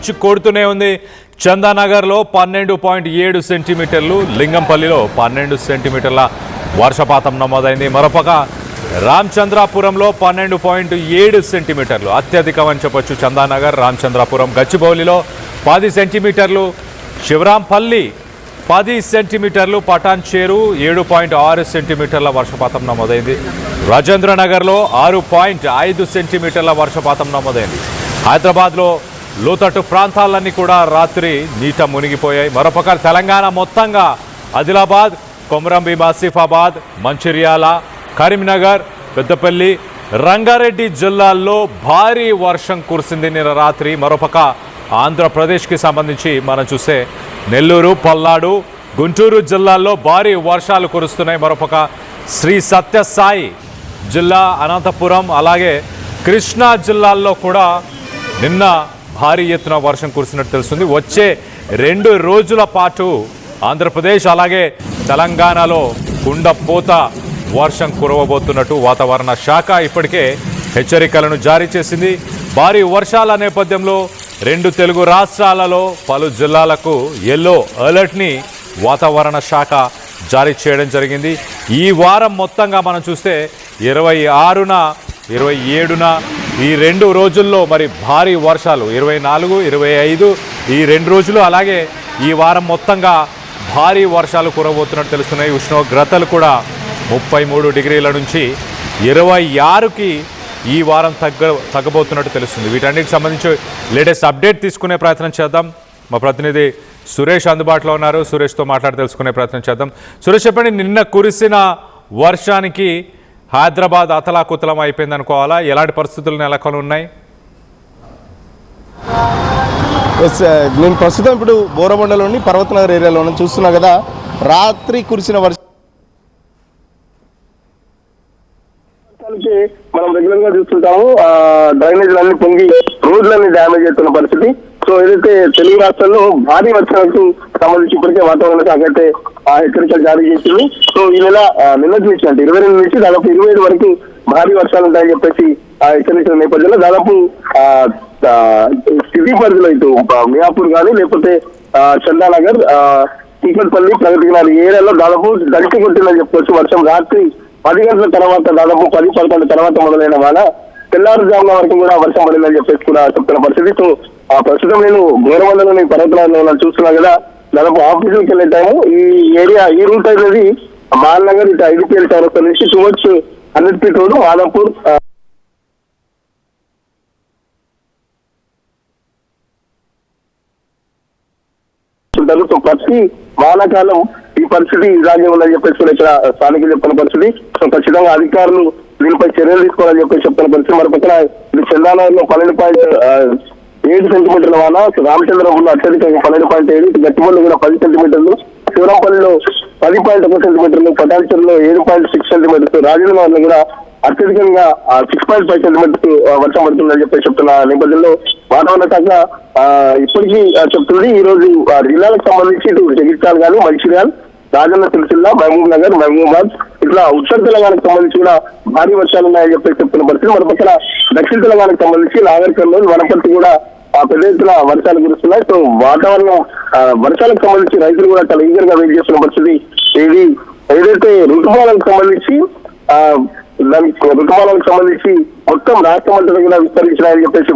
దంచి కొడుతూనే ఉంది. చందానగర్లో 12.7 సెంటీమీటర్లు, లింగంపల్లిలో 12 సెంటీమీటర్ల వర్షపాతం నమోదైంది. మరోపక్క రామచంద్రాపురంలో 12.7 సెంటీమీటర్లు అత్యధికం అని చెప్పొచ్చు. చందానగర్, రామచంద్రాపురం, గచ్చిబౌలిలో 10 సెంటీమీటర్లు, శివరాంపల్లి 10 సెంటీమీటర్లు, పటాన్చేరు 7.6 సెంటీమీటర్ల వర్షపాతం నమోదైంది. రాజేంద్రనగర్లో 6.5 సెంటీమీటర్ల వర్షపాతం నమోదైంది. హైదరాబాద్లో లోతట్టు ప్రాంతాలన్నీ కూడా రాత్రి నీట మునిగిపోయాయి. మరోపక్క తెలంగాణ మొత్తంగా ఆదిలాబాద్, కొమరంభీం, ఆసిఫాబాద్, మంచిర్యాల, కరీంనగర్, పెద్దపల్లి, రంగారెడ్డి జిల్లాల్లో భారీ వర్షం కురిసింది నిన్న రాత్రి. మరోపక్క ఆంధ్రప్రదేశ్కి సంబంధించి మనం చూస్తే నెల్లూరు, పల్నాడు, గుంటూరు జిల్లాల్లో భారీ వర్షాలు కురుస్తున్నాయి. మరోపక్క శ్రీ సత్యసాయి జిల్లా, అనంతపురం, అలాగే కృష్ణా జిల్లాల్లో కూడా నిన్న భారీ ఎత్తున వర్షం కురిసినట్టు తెలుస్తుంది. వచ్చే 2 రోజుల పాటు ఆంధ్రప్రదేశ్ అలాగే తెలంగాణలో కుండపోత వర్షం కురవబోతున్నట్టు వాతావరణ శాఖ ఇప్పటికే హెచ్చరికలను జారీ చేసింది. భారీ వర్షాల నేపథ్యంలో 2 తెలుగు రాష్ట్రాలలో పలు జిల్లాలకు ఎల్లో అలర్ట్ని వాతావరణ శాఖ జారీ చేయడం జరిగింది. ఈ వారం మొత్తంగా మనం చూస్తే 26న, 27న ఈ 2 రోజుల్లో మరి భారీ వర్షాలు, 24, 25 ఈ 2 రోజులు, అలాగే ఈ వారం మొత్తంగా భారీ వర్షాలు కురవబోతున్నట్టు తెలుస్తున్నాయి. ఉష్ణోగ్రతలు కూడా 33 డిగ్రీల నుంచి 26కి ఈ వారం తగ్గబోతున్నట్టు తెలుస్తుంది. వీటన్నిటికి సంబంధించి లేటెస్ట్ అప్డేట్ తీసుకునే ప్రయత్నం చేద్దాం. మా ప్రతినిధి సురేష్ అందుబాటులో ఉన్నారు. సురేష్తో మాట్లాడి తెలుసుకునే ప్రయత్నం చేద్దాం. సురేష్, చెప్పండి, నిన్న కురిసిన వర్షానికి హైదరాబాద్ అతలాకుతలం అయిపోయింది అనుకోవాలా? ఎలాంటి పరిస్థితులు నెలకొని ఉన్నాయి? నేను ప్రస్తుతం ఇప్పుడు బోరబండలోని పర్వతనగర్ ఏరియాలో చూస్తున్నా కదా, రాత్రి కురిసిన వర్షం మనం రెగ్యులర్ గా చూస్తుంటాము. డ్రైనేజీలన్నీ పొంగి రోడ్లన్నీ డ్యామేజ్ అవుతున్న పరిస్థితి. సో ఏదైతే తెలుగు రాష్ట్రాల్లో భారీ వర్షాలకు సంబంధించి ఇప్పటికే వాతావరణ శాఖ అయితే హెచ్చరికలు జారీ చేసింది. సో ఈ నెల నిన్నటి నుంచి అంటే 22 నుంచి దాదాపు 27 వరకు భారీ వర్షాలు ఉంటాయని చెప్పేసి హెచ్చరించిన నేపథ్యంలో దాదాపు సిటీ పరిధిలో ఇటు మియాపూర్ కానీ లేకపోతే చందానగర్, టీకట్పల్లి, ప్రగతి నగర్ ఏరియాలో దాదాపు దంచి కొట్టిందని చెప్పొచ్చు. వర్షం రాత్రి 10 గంటల తర్వాత దాదాపు 10-11 తర్వాత మొదలైన వాన తెల్లారుజామున వరకు కూడా వర్షం పడిందని చెప్పేసి కూడా చెప్తున్న పరిస్థితి. సో ప్రస్తుతం నేను బోరబండలోని పర్వతనగర్లో చూస్తున్నా కదా, దాదాపు ఆఫీసులకు వెళ్ళే టైము ఈ రూట్ అనేది మాల్ నగర్, ఇటు ఐడిపిఎల్ చౌరస్తా నుంచి టువర్డ్స్ 100 ఫీట్ రోడ్ మాదాపూర్ ఉంటారు. సో ప్రతి వానాకాలం ఈ పరిస్థితి ఇలాగే ఉందని చెప్పేసి కూడా ఇక్కడ స్థానికులు చెప్తున్న పరిస్థితి. సో ఖచ్చితంగా అధికారులు దీనిపై చర్యలు తీసుకోవాలని చెప్పేసి చెప్తున్న పరిస్థితి. మరి పక్కన ఇది చందానగర్లో 12.7 సెంటీమీటర్ల వాన, రామచంద్రపురంలో అత్యధికంగా 12.7, గట్టిబౌలిలో కూడా 10 సెంటీమీటర్లు, శివరాంపల్లిలో 10.1 సెంటీమీటర్లు, పటాన్చేరులో 7.6 సెంటీమీటర్లు, రాజేంద్రనగర్లో కూడా అత్యధికంగా 6.5 సెంటీమీటర్స్ వర్షం పడుతుందని చెప్పేసి చెప్తున్న నేపథ్యంలో వాతావరణ శాఖ ఇప్పటికీ చెప్తుంది. ఈ రోజు జిల్లాలకు సంబంధించి ఇటు జగిత్యాల కానీ, మంచిర్యాల, రాజన్న సిరిసిల్ల, మహబూబ్ నగర్, మహబూబాద్ ఇట్లా ఉత్తర తెలంగాణకు సంబంధించి కూడా భారీ వర్షాలు ఉన్నాయని చెప్పేసి చెప్తున్న పరిస్థితి. మన పక్కన దక్షిణ తెలంగాణకు సంబంధించి నాగర్ కర్నూలు, వనపర్తి కూడా పెద్ద ఎత్తున వర్షాలు కురుస్తున్నాయి. సో వాతావరణం వర్షాలకు సంబంధించి రైతులు కూడా చాలా ఈగర్ గా వెయిట్ చేస్తున్న పరిస్థితి. ఇది ఏదైతే ఋతుమాలకు సంబంధించి మొత్తం రాష్ట్రం అంతా కూడా విస్తరించినాయని చెప్పేసి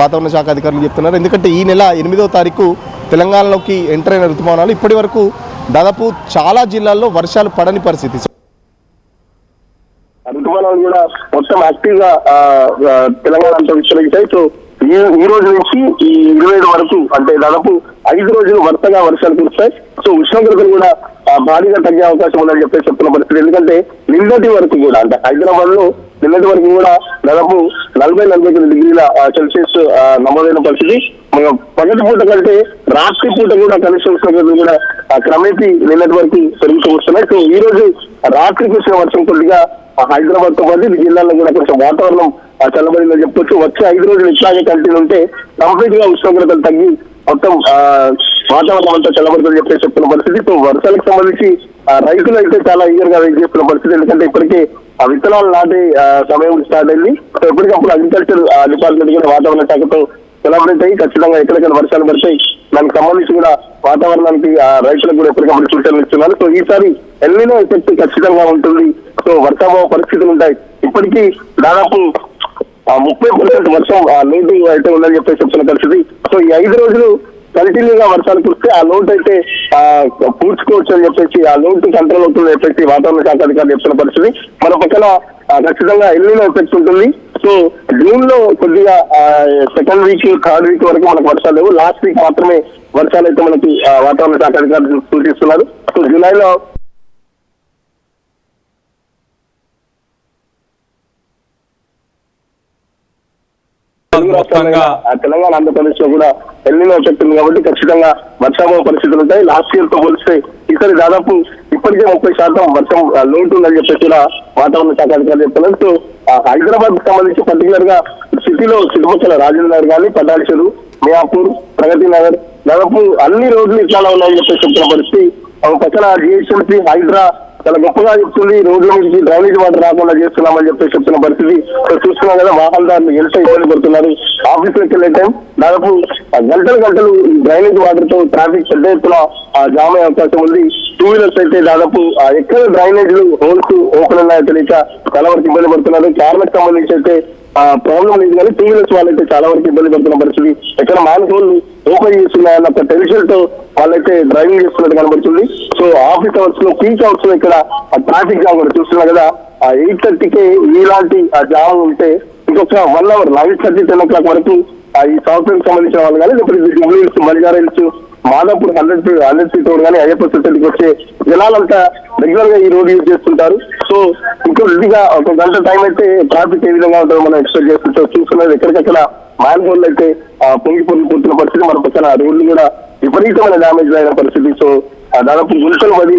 వాతావరణ శాఖ అధికారులు చెప్తున్నారు. ఎందుకంటే ఈ నెల 8వ తారీఖు తెలంగాణలోకి ఎంటర్ అయిన ఋతుమానాలు ఇప్పటి వరకు దాదాపు చాలా జిల్లాల్లో వర్షాలు పడని పరిస్థితి. ఋతుమానాలు కూడా మొత్తం యాక్టివ్ గా తెలంగాణ అంతా విస్తరించాయి. సో ఈ రోజు నుంచి ఈ 27 వరకు అంటే దాదాపు 5 రోజులు వరుసగా వర్షాలు కురుస్తాయి. సో ఉష్ణోగ్రతలు కూడా భారీగా తగ్గే అవకాశం ఉందని చెప్పేసి చెప్తున్న పరిస్థితి. ఎందుకంటే నిన్నటి వరకు కూడా అంటే హైదరాబాద్ లో నిన్నటి వరకు కూడా దాదాపు 40-49 డిగ్రీల సెల్సియస్ నమోదైన పరిస్థితి. పగటి పూట కంటే రాత్రి పూట కూడా కనిష్ట ఉష్ణోగ్రతలు కూడా క్రమేపీ నిన్నటి వరకు పెరుగుతూ వస్తున్నాయి. సో ఈ రోజు రాత్రికి వచ్చిన వర్షం కొద్దిగా హైదరాబాద్ తో పాటు జిల్లాల్లో కూడా కొంచెం వాతావరణం చల్లబడిందని చెప్పొచ్చు. వచ్చే 5 రోజులు ఇట్లాగే కంటిన్యూ ఉంటే కంప్లీట్ గా ఉష్ణోగ్రతలు తగ్గి మొత్తం వాతావరణం అంతా చల్లబడుతుందని చెప్పేసి చెప్తున్న పరిస్థితి. సో వర్షాలకు సంబంధించి రైతులు అయితే చాలా ఈగర్ గా వెయిట్ చేస్తున్న పరిస్థితి. ఎందుకంటే ఇప్పటికే విత్తనాలు నాటే సమయం స్టార్ట్ అయింది. సో ఎప్పటికప్పుడు అగ్రికల్చర్ డిపార్ట్మెంట్ కూడా వాతావరణ శాఖతో సెలబ్రేట్ అయ్యి ఖచ్చితంగా ఎక్కడెక్కడ వర్షాలు పడతాయి దానికి సంబంధించి కూడా వాతావరణానికి రైతులకు కూడా ఎప్పటికప్పుడు సూచనలు ఇస్తున్నారు. సో ఈసారి ఎల్నినో ఎఫెక్ట్ ఖచ్చితంగా ఉంటుంది. సో వర్షాభావ పరిస్థితులు ఉంటాయి. ఇప్పటికీ దాదాపు 30% వర్షం లోటు అయితే ఉందని చెప్పేసి చెప్తున్న పరిస్థితి. సో ఈ 5 రోజులు కంటిన్యూగా వర్షాలు కురిస్తే ఆ లోటు అయితే పూడ్చుకోవచ్చు అని చెప్పేసి, ఆ లోటు కంట్రోల్ అవుతుందని చెప్పేసి వాతావరణ శాఖ అధికారులు చెప్తున్న పరిస్థితి. మన పక్కన ఖచ్చితంగా ఎల్నినో ఎఫెక్ట్ ఉంటుంది. సో జూన్ లో కొద్దిగా సెకండ్ వీక్, థర్డ్ వీక్ వరకు మనకు వర్షాలు లేవు. లాస్ట్ వీక్ మాత్రమే వర్షాలు అయితే మనకి వాతావరణ శాఖ అధికారులు సూచిస్తున్నారు. సో జూలైలో తెలంగాణ, ఆంధ్రప్రదేశ్ లో కూడా ఎల్నినో ఎఫెక్ట్ ఉంది కాబట్టి ఖచ్చితంగా వర్షాభావ పరిస్థితులు ఉంటాయి. లాస్ట్ ఇయర్ తో పోలిస్తే ఈసారి దాదాపు ఇప్పటికే 30% వర్షం లోటు ఉందని చెప్పేసి కూడా వాతావరణ శాఖ అధికారులు చెప్తున్నారు. సో హైదరాబాద్ కు సంబంధించి పర్టికులర్ గా సిటీలో చుట్టుపక్కల రాజేంద్ర నగర్ కానీ, పటాన్ చెరు, మియాపూర్, ప్రగతి నగర్ దాదాపు అన్ని రోడ్లు ఇట్లా ఉన్నాయని చెప్పేసి చెప్తున్న పరిస్థితి. పక్కన జిహెచ్ఎంసీ, హైడ్రా చాలా గొప్పగా చెప్తుంది, రోడ్ల నుంచి డ్రైనేజ్ వాటర్ రాకుండా చేస్తున్నామని చెప్పి చెప్తున్న పరిస్థితి. చూస్తున్నాం కదా, వాహనదారులు ఎంత ఇబ్బంది పడుతున్నారు. ఆఫీసులకు వెళ్ళే టైం దాదాపు గంటలు డ్రైనేజ్ వాటర్ తో ట్రాఫిక్ పెద్ద ఎత్తున జామ్ అయ్యే అవకాశం ఉంది. 2 వీలర్స్ అయితే దాదాపు ఎక్కడ డ్రైనేజ్లు హోల్స్ ఓపెన్ ఉన్నాయో తెలియక చాలా వరకు ఇబ్బంది పడుతున్నారు. కార్లకు సంబంధించి అయితే ప్రాబ్లం లేదు కానీ 2 వీలర్స్ వాళ్ళైతే చాలా వరకు ఇబ్బంది పడుతున్న పరిస్థితి. ఎక్కడ మ్యాన్హోల్ ఓపెన్ చేస్తున్నాయన్న ఒక టెన్షన్ తో వాళ్ళైతే డ్రైవింగ్ చేస్తున్నట్టు కనబడుతుంది. సో ఆఫీస్ అవర్స్ లో, పీక్ అవర్స్ లో ఇక్కడ ట్రాఫిక్ జామ్ కూడా చూస్తున్నాం కదా. 8:30కే ఇలాంటి జామ్ ఉంటే ఇంకొక 1 అవర్ 9:30, 10 o'clock వరకు ఈ సాఫ్ట్వేర్ సంబంధించిన వాళ్ళు కానీ, లేకపోతే మలిగార హిల్స్, మాదాపూర్ 100 ఫీట్ రోడ్ కానీ, అయ్యప్ప సొసైటీకి వచ్చే జనాలంతా రెగ్యులర్ గా ఈ రోడ్ యూజ్ చేస్తుంటారు. సో ఇంకొద్దిగా ఒక గంట టైం అయితే ట్రాఫిక్ ఏ విధంగా ఉంటుందో మనం ఎక్స్పెక్ట్ చేస్తుంటాం. చూస్తున్నది ఎక్కడికక్కడ మ్యాన్ అయితే పొంగిపోతున్న పరిస్థితి. మన పక్కన రోడ్లు కూడా విపరీతమైన డ్యామేజ్ అయిన పరిస్థితి. సో దాదాపు గుంటలు పడి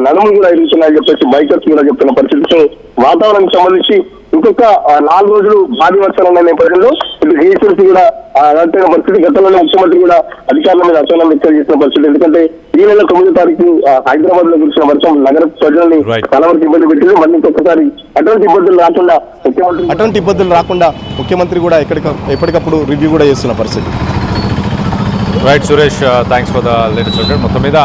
నడుములు కూడా ఎదుగుతున్నాయని చెప్పేసి బైకర్స్ కూడా చెప్తున్న పరిస్థితి. సో వాతావరణానికి సంబంధించి ఇంకొక 4 రోజులు భారీ వర్షాలు ఉన్న నేపథ్యంలో ఇటు జిహెచ్ఎంసీ కూడా అలాంటి పరిస్థితి. గతంలోనే ముఖ్యమంత్రి కూడా అధికారుల మీద అసహనం వ్యక్తం చేసిన పరిస్థితి. ఎందుకంటే ఈ నెల 9వ తారీఖు హైదరాబాద్ లో కురిసిన వర్షం నగర ప్రజల్ని చాలా వరకు ఇబ్బంది పెట్టింది. మళ్ళీ ఇంకొకసారి అటువంటి ఇబ్బందులు రాకుండా ముఖ్యమంత్రి కూడా ఎప్పటికప్పుడు రివ్యూ కూడా చేస్తున్న పరిస్థితి. Right Suresh, thanks for the latest update. మొత్తం మీద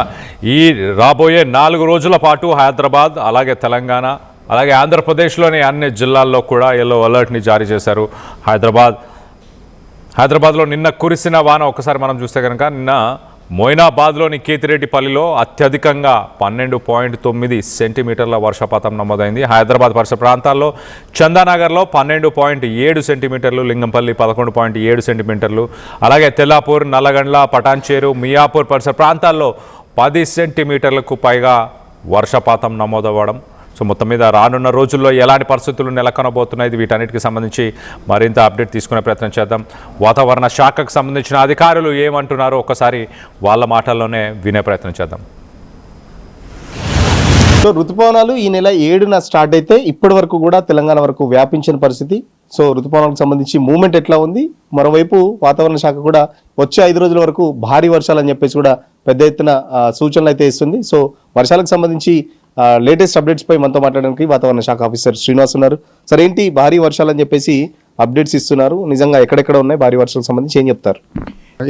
ఈ రాబోయే 4 రోజుల పాటు హైదరాబాద్, అలాగే తెలంగాణ, అలాగే ఆంధ్రప్రదేశ్లోని అన్ని జిల్లాల్లో కూడా ఎల్లో అలర్ట్ని జారీ చేశారు. హైదరాబాద్లో నిన్న కురిసిన వాన ఒకసారి మనం చూస్తే కనుక నిన్న మొయినాబాద్లోని కేతిరెడ్డిపల్లిలో అత్యధికంగా 12.9 సెంటీమీటర్ల వర్షపాతం నమోదైంది. హైదరాబాద్ పరిసర ప్రాంతాల్లో చందానగర్లో 12.7 సెంటీమీటర్లు, లింగంపల్లి 11.7 సెంటీమీటర్లు, అలాగే తెల్లాపూర్, నల్లగండ్ల, పటాన్చేరు, మియాపూర్ పరిసర ప్రాంతాల్లో 10 సెంటీమీటర్లకు పైగా వర్షపాతం నమోదవ్వడం. సో మొత్తం మీద రానున్న రోజుల్లో ఎలాంటి పరిస్థితులు నెలకొనబోతున్నాయి, వీటన్నిటికి సంబంధించి మరింత అప్డేట్ తీసుకునే ప్రయత్నం చేద్దాం. వాతావరణ శాఖకు సంబంధించిన అధికారులు ఏమంటున్నారో ఒక్కసారి వాళ్ళ మాటల్లోనే వినే ప్రయత్నం చేద్దాం. సో ఋతుపవనాలు ఈ నెల 7న స్టార్ట్ అయితే ఇప్పటి వరకు కూడా తెలంగాణ వరకు వ్యాపించిన పరిస్థితి. సో ఋతుపవనాలకు సంబంధించి మూవ్మెంట్ ఎట్లా ఉంది, మరోవైపు వాతావరణ శాఖ కూడా వచ్చే 5 రోజుల వరకు భారీ వర్షాలు అని చెప్పేసి కూడా పెద్ద ఎత్తున సూచనలు అయితే ఇస్తుంది. సో వర్షాలకు సంబంధించి లేటెస్ట్ అప్డేట్స్ పై మనతో మాట్లాడడానికి వాతావరణ శాఖ ఆఫీసర్ శ్రీనివాస్ ఉన్నారు. సరే, ఏంటి భారీ వర్షాలు అని చెప్పేసి అప్డేట్స్ ఇస్తున్నారు, నిజంగా ఎక్కడెక్కడ ఉన్నాయి భారీ వర్షాలకు సంబంధించి ఏం చెప్తారు?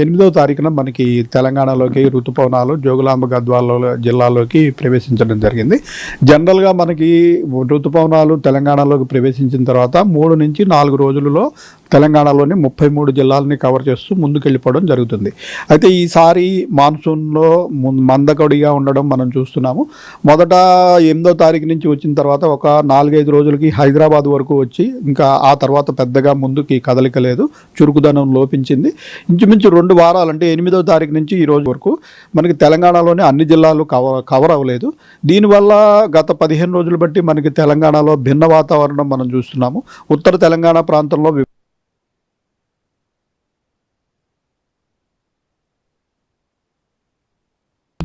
8వ తారీఖున మనకి తెలంగాణలోకి ఋతుపవనాలు జోగులాంబ గద్వాల జిల్లాలోకి ప్రవేశించడం జరిగింది. జనరల్గా మనకి ఋతుపవనాలు తెలంగాణలోకి ప్రవేశించిన తర్వాత 3 నుంచి 4 రోజులలో తెలంగాణలోని 33 జిల్లాలని కవర్ చేస్తూ ముందుకెళ్ళిపోవడం జరుగుతుంది. అయితే ఈసారి మాన్సూన్లో మందకొడిగా ఉండడం మనం చూస్తున్నాము. మొదట 8వ తారీఖు నుంచి వచ్చిన తర్వాత ఒక 4-5 రోజులకి హైదరాబాద్ వరకు వచ్చి ఇంకా ఆ తర్వాత పెద్దగా ముందుకి కదలిక లేదు, చురుకుదనం లోపించింది. ఇంచుమించు 2 వారాలు అంటే 8వ తారీఖు నుంచి ఈ రోజు వరకు మనకి తెలంగాణలోని అన్ని జిల్లాలు కవర్ అవ్వలేదు. దీనివల్ల గత 15 రోజులు బట్టి మనకి తెలంగాణలో భిన్న వాతావరణం మనం చూస్తున్నాము. ఉత్తర తెలంగాణ ప్రాంతంలో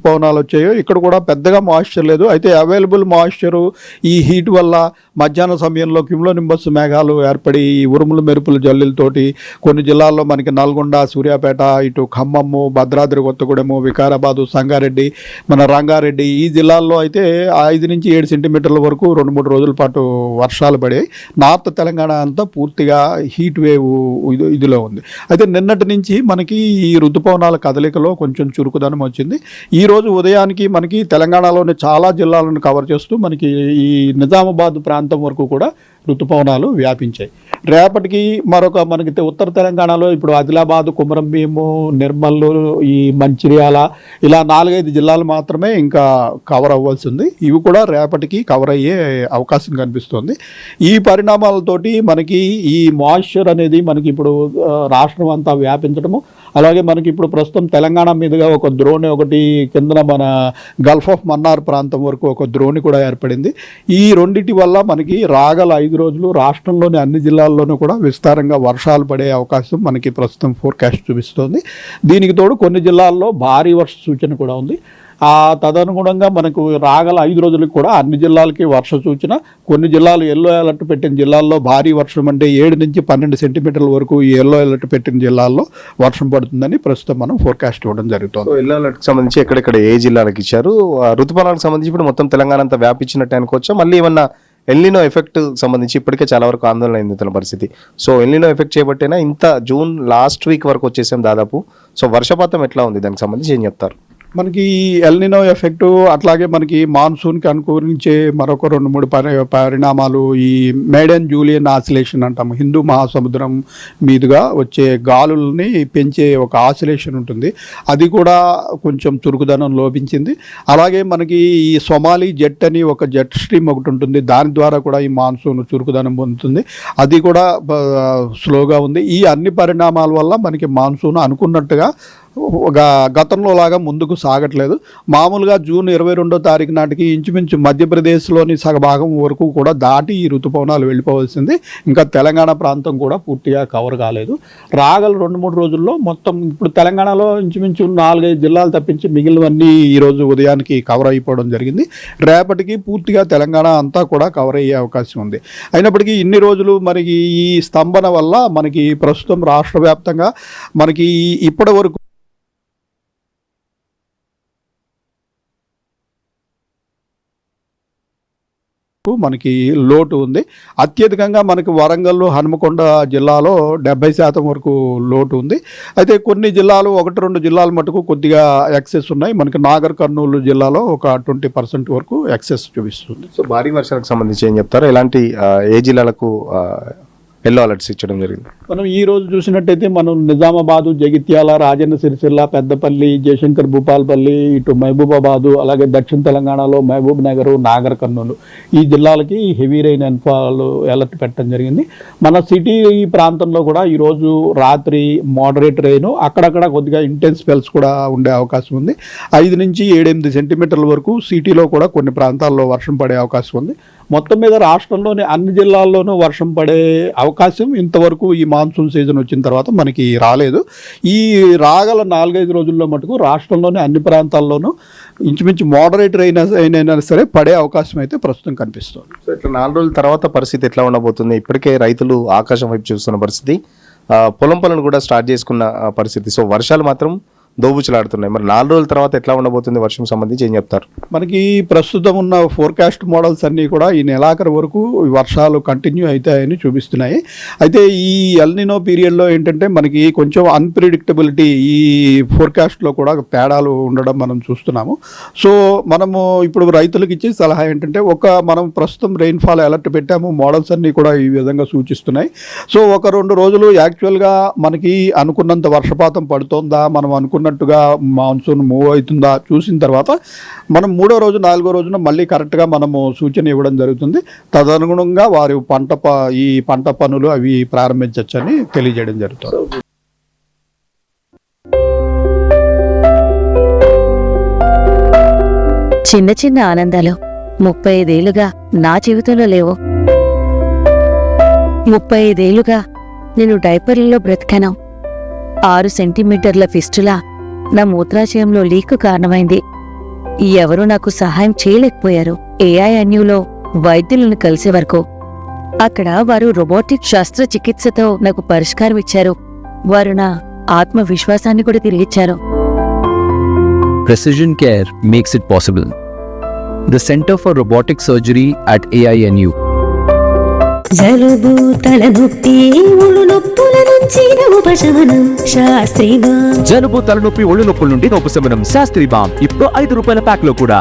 ఋతుపవనాలు వచ్చాయో ఇక్కడ కూడా పెద్దగా మాయిశ్చర్ లేదు. అయితే అవైలబుల్ మాయిశ్చరు ఈ హీట్ వల్ల మధ్యాహ్న సమయంలో క్యూములోనింబస్ మేఘాలు ఏర్పడి ఈ ఉరుములు మెరుపులు జల్లులతోటి కొన్ని జిల్లాల్లో మనకి నల్గొండ, సూర్యాపేట, ఇటు ఖమ్మము, భద్రాద్రి కొత్తగూడెము, వికారాబాదు, సంగారెడ్డి, మన రంగారెడ్డి ఈ జిల్లాల్లో అయితే 5 నుంచి 7 సెంటీమీటర్ల వరకు 2-3 రోజుల పాటు వర్షాలు పడాయి. నార్త్ తెలంగాణ అంతా పూర్తిగా హీట్ వేవ్ ఇదిలో ఉంది. అయితే నిన్నటి నుంచి మనకి ఈ ఋతుపవనాల కదలికలో కొంచెం చురుకుదనం వచ్చింది. ఈ రోజు ఉదయానికి మనకి తెలంగాణలోని చాలా జిల్లాలను కవర్ చేస్తూ మనకి ఈ నిజామాబాద్ ప్రాంతం వరకు కూడా ఋతుపవనాలు వ్యాపించాయి. రేపటికి మనకి ఉత్తర తెలంగాణలో ఇప్పుడు ఆదిలాబాద్, కుమరంభీము, నిర్మల్, ఈ మంచిర్యాల ఇలా 4-5 జిల్లాలు మాత్రమే ఇంకా కవర్ అవ్వాల్సి ఉంది. ఇవి కూడా రేపటికి కవర్ అయ్యే అవకాశం కనిపిస్తుంది. ఈ పరిణామాలతోటి మనకి ఈ మాయిశ్చర్ అనేది మనకి ఇప్పుడు రాష్ట్రం అంతా వ్యాపించడము, అలాగే మనకి ఇప్పుడు ప్రస్తుతం తెలంగాణ మీదుగా ఒక ద్రోణి ఒకటి కిందన మన గల్ఫ్ ఆఫ్ మన్నార్ ప్రాంతం వరకు ఒక ద్రోణి కూడా ఏర్పడింది. ఈ రెండిటి వల్ల మనకి రాగల 5 రోజులు రాష్ట్రంలోని అన్ని జిల్లాల్లోనూ కూడా విస్తారంగా వర్షాలు పడే అవకాశం మనకి ప్రస్తుతం ఫోర్కాస్ట్ చూపిస్తోంది. దీనికి తోడు కొన్ని జిల్లాల్లో భారీ వర్ష సూచన కూడా ఉంది. తదనుగుణంగా మనకు రాగల 5 రోజులకు కూడా అన్ని జిల్లాలకి వర్ష సూచన. కొన్ని జిల్లాలు ఎల్లో అలర్ట్ పెట్టిన జిల్లాల్లో భారీ వర్షం అంటే 7 నుంచి 12 సెంటీమీటర్ల వరకు ఈ ఎల్లో అలర్ట్ పెట్టిన జిల్లాల్లో వర్షం పడుతుందని ప్రస్తుతం మనం ఫోర్కాస్ట్ ఇవ్వడం జరుగుతుంది. ఎల్లో అలర్ట్కి సంబంధించి ఎక్కడెక్కడ ఏ జిల్లాలకు ఇచ్చారు? ఋతుపవనాలకు సంబంధించి ఇప్పుడు మొత్తం తెలంగాణ అంతా వ్యాపించినట్టు అనుకోవచ్చా? మళ్ళీ ఏమన్నా ఎల్నినో ఎఫెక్ట్ సంబంధించి ఇప్పటికే చాలా వరకు ఆందోళన అయింది తన పరిస్థితి. సో ఎల్నినో ఎఫెక్ట్ చేయబట్టేనా ఇంత జూన్ లాస్ట్ వీక్ వరకు వచ్చేసాం దాదాపు. సో వర్షపాతం ఎట్లా ఉంది దానికి సంబంధించి ఏం చెప్తారు? మనకి ఎల్నినో ఎఫెక్టు, అట్లాగే మనకి మాన్సూన్కి అనుకూలించే మరొక 2-3 పరిణామాలు ఈ మేడన్ జూలియన్ ఆసిలేషన్ అంటాము. హిందూ మహాసముద్రం మీదుగా వచ్చే గాలుల్ని పెంచే ఒక ఆసిలేషన్ ఉంటుంది, అది కూడా కొంచెం చురుకుదనం లోపించింది. అలాగే మనకి ఈ సొమాలి జెట్ అని ఒక జెట్ స్ట్రీమ్ ఒకటి ఉంటుంది, దాని ద్వారా కూడా ఈ మాన్సూన్ చురుకుదనం పొందుతుంది, అది కూడా స్లోగా ఉంది. ఈ అన్ని పరిణామాల వల్ల మనకి మాన్సూన్ అనుకున్నట్టుగా గతంలో లాగా ముందుకు సాగట్లేదు. మామూలుగా జూన్ 22వ తారీఖు నాటికి ఇంచుమించు మధ్యప్రదేశ్లోని సగభాగం వరకు కూడా దాటి ఈ ఋతుపవనాలు వెళ్ళిపోవాల్సింది. ఇంకా తెలంగాణ ప్రాంతం కూడా పూర్తిగా కవర్ కాలేదు. రాగల 2-3 రోజుల్లో మొత్తం ఇప్పుడు తెలంగాణలో ఇంచుమించు 4-5 జిల్లాలు తప్పించి మిగిలినవన్నీ ఈరోజు ఉదయానికి కవర్ అయిపోవడం జరిగింది. రేపటికి పూర్తిగా తెలంగాణ అంతా కూడా కవర్ అయ్యే అవకాశం ఉంది. అయినప్పటికీ ఇన్ని రోజులు మనకి ఈ స్తంభన వల్ల మనకి ప్రస్తుతం రాష్ట్ర వ్యాప్తంగా మనకి ఇప్పటి వరకు మనకి లోటు ఉంది. అత్యధికంగా మనకి వరంగల్, హనుమకొండ జిల్లాలో 70% వరకు లోటు ఉంది. అయితే కొన్ని జిల్లాలు 1-2 జిల్లాలు మటుకు కొద్దిగా ఎక్సెస్ ఉన్నాయి. మనకి నాగర్ కర్నూలు జిల్లాలో ఒక 20% వరకు ఎక్సెస్ చూపిస్తుంది. సో భారీ వర్షాలకు సంబంధించి ఏం చెప్తారు? ఎలాంటి ఏ జిల్లాలకు ఎల్లో అలర్ట్స్ ఇచ్చడం జరిగింది? మనం ఈ రోజు చూసినట్టయితే మనం నిజామాబాదు, జగిత్యాల, రాజన్న సిరిసిల్ల, పెద్దపల్లి, జయశంకర్ భూపాలపల్లి, ఇటు మహబూబాబాదు, అలాగే దక్షిణ తెలంగాణలో మహబూబ్ నగర్, నాగర్ కర్నూలు ఈ జిల్లాలకి హెవీ రైన్ ఎన్ఫాల్ అలర్ట్ పెట్టడం జరిగింది. మన సిటీ ఈ ప్రాంతంలో కూడా ఈరోజు రాత్రి మోడరేట్ రైన్, అక్కడక్కడ కొద్దిగా ఇంటెన్స్ స్పెల్స్ కూడా ఉండే అవకాశం ఉంది. 5 నుంచి 7-8 సెంటీమీటర్ల వరకు సిటీలో కూడా కొన్ని ప్రాంతాల్లో వర్షం పడే అవకాశం ఉంది. మొత్తం మీద రాష్ట్రంలోని అన్ని జిల్లాల్లోనూ వర్షం పడే అవకాశం ఇంతవరకు ఈ మాన్సూన్ సీజన్ వచ్చిన తర్వాత మనకి రాలేదు. ఈ రాగల 4-5 రోజుల్లో మటుకు రాష్ట్రంలోని అన్ని ప్రాంతాల్లోనూ ఇంచుమించు మోడరేట్ అయినా సరే పడే అవకాశం అయితే ప్రస్తుతం కనిపిస్తుంది. సో ఇట్లా 4 రోజుల తర్వాత పరిస్థితి ఎట్లా ఉండబోతుంది? ఇప్పటికే రైతులు ఆకాశం వైపు చూస్తున్న పరిస్థితి, పొలం పనులు కూడా స్టార్ట్ చేసుకున్న పరిస్థితి. సో వర్షాలు మాత్రం దోబుచులాడుతున్నాయి. మరి 4 రోజుల తర్వాత ఎట్లా ఉండబోతుంది వర్షం సంబంధించి ఏం చెప్తారు? మనకి ప్రస్తుతం ఉన్న ఫోర్కాస్ట్ మోడల్స్ అన్నీ కూడా ఈ నెలాఖరు వరకు వర్షాలు కంటిన్యూ అవుతాయని చూపిస్తున్నాయి. అయితే ఈ ఎల్నినో పీరియడ్లో ఏంటంటే మనకి కొంచెం అన్ప్రిడిక్టబిలిటీ ఈ ఫోర్కాస్ట్లో కూడా తేడాలు ఉండడం మనం చూస్తున్నాము. సో మనము ఇప్పుడు రైతులకు ఇచ్చే సలహా ఏంటంటే మనం ప్రస్తుతం రెయిన్ఫాల్ అలర్ట్ పెట్టాము, మోడల్స్ అన్నీ కూడా ఈ విధంగా సూచిస్తున్నాయి. సో 1-2 రోజులు యాక్చువల్గా మనకి అనుకున్నంత వర్షపాతం పడుతుందా, మనం అనుకున్నట్టుగా మాన్సూన్ మూవ్ అవుతుందా చూసిన తర్వాత మనం 3వ రోజు 4వ రోజున మళ్ళీ కరెక్ట్గా మనము సూచన ఇవ్వడం జరుగుతుంది. తదనుగుణంగా వారి ఈ పంట పనులు అవి ప్రారంభించవచ్చని తెలియజేయడం జరుగుతుంది. చిన్న చిన్న ఆనందాలు 35 ఏళ్లుగా నా జీవితంలో లేవు. 35 ఏళ్లుగా నేను డైపర్లలో బ్రతికాను. 6 సెంటీమీటర్ల ఫిస్టులా నా మూత్రాశయంలో లీకు కారణమైంది. ఎవరూ నాకు సహాయం చేయలేకపోయారు. AINUలో వైద్యులను కలిసే వరకు అక్కడ వారు రోబోటిక్ శస్త్రచికిత్సతో నాకు పరిష్కారం ఇచ్చారు. వారు నా ఆత్మవిశ్వాసాన్ని కూడా తిరిగిచ్చారు. Precision Care makes it possible. The Center for Robotic Surgery at AINU. జలుబు తలనొప్పి ఒళ్ళు నొప్పుల నుంచి ఉపశమనం శాస్త్రీవా. జలుబు తలనొప్పి ఒళ్ళు నొప్పుల నుండి ఉపశమనం శాస్త్రీ బామ్ ఇప్పుడు 5 రూపాయల ప్యాక్ లో కూడా.